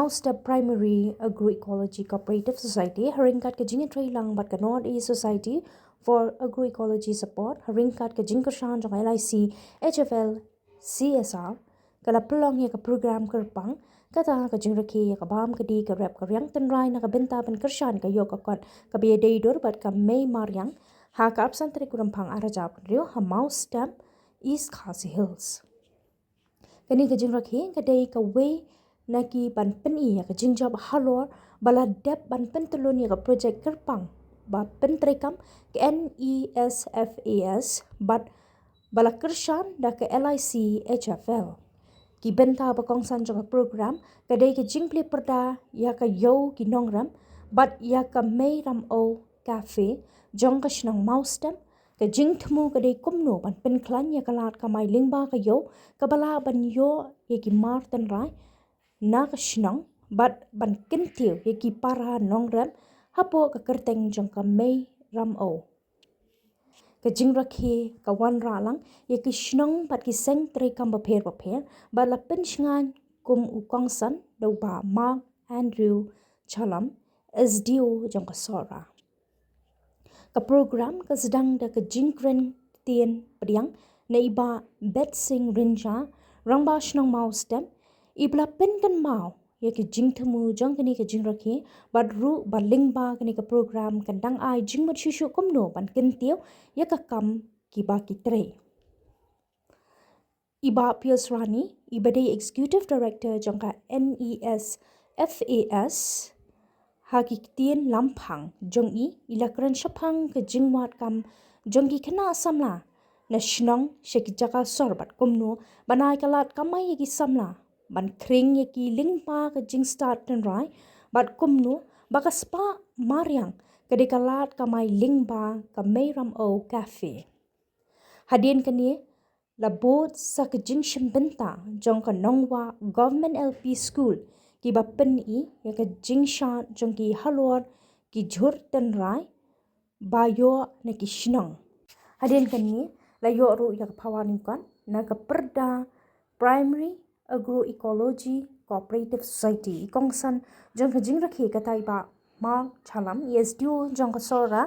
Mawstep Primary Agroecology Cooperative Society haringkat ke jing tray lang bat ka North East Society for Agroecology Support haringkat ke jing kershan jong LIC HFL CSR kala pelong ya ke program kerpang kata ka jing rakhi ya ka bam ke di ka rap ka riang tenrai na ka benta ban kershan ka yo ka kot ka be dei dor bat ka Mei Maryang ha ka absan tri kurampang arajap rio ha Mawstep East Khasi Hills kani ka jing rakhi ka dei ka way naki ban pen iya ka jingjab halor bala dep ban pen telun ya ka project kerpang ba pen trekam ke NESFAS bat bala kershan da ke LIC HFL ki benta ba kongsan jong program ka dei ka jingple perda ya ka yo ki Nongrep bat ya ka Mei Ramew Cafe jong ka shnang Mawstep ka jing thmu ka dei kumno ban pen klan ya ka lat ka mai lingba ka yo ka bala ban yo ya ki martin rai na ka shnang bat ban kintiu ya ki para Nongrep hapo ka kerteng jong ka Mei Ramew ka jing rakhi ka wan ra lang ya ki shnang bat ki seng tre kam ba pher ba la pen shngan kum u kongsan do ba ma Andrew Chalam SDO jong ka sora ka program ka sedang da ka jing kren tien priang na iba bet sing rinja rangba shnang Mawstep ibla pen kan mau ya ki jing thmu jong kani ka jing rakhi bat ru ba lingba kani ka program kan dang ai jing mat shishu komno ban kintiu ya ka kam ki ba ki tre iba Piers Rani iba dei executive director jong ka NESFAS ha ki tien lampang jong i ilakran shapang ka jingwat kam jong ki khana samla na shnong sheki jaka sorbat komno banai kalat kamai ki samla ban khring ye ki lingpa ka jing start ten rai bat kumnu baka spa Maryang kade kalat kamai lingba ka Mei Ramew Cafe hadien kani la board sa ka jing shimbenta jong ka Nongwa Government LP School ki ba pen i ya ka jing sha jong ki halor ki jhur ten rai ba yo na ki shnong hadien kani la yo ru ya ka phawani kan na ka perda primary Agroecology Cooperative Society kongsan jong ka jing rakhi ka tai ba ma chalam ESDO jong ka sora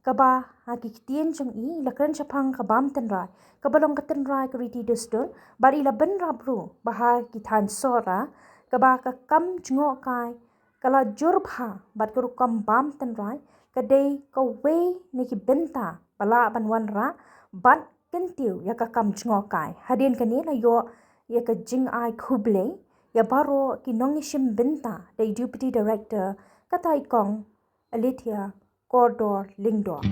ka ba hakikitien jong i lakran chapang ka bam ten rai ka balong ka ten rai ka riti doston bari la ben rabru baha ki than sora ka ba ka kam jngo kai kala jur bha bat ka kam bam ten rai ka dei ka we ni ki benta bala ban wan ra bat kentiu ya ka kam jngo kai hadin kani la yo ya ka jing ai khuble ya baro ki nongishim benta the deputy director katai kong Alithia Cordor Lingdor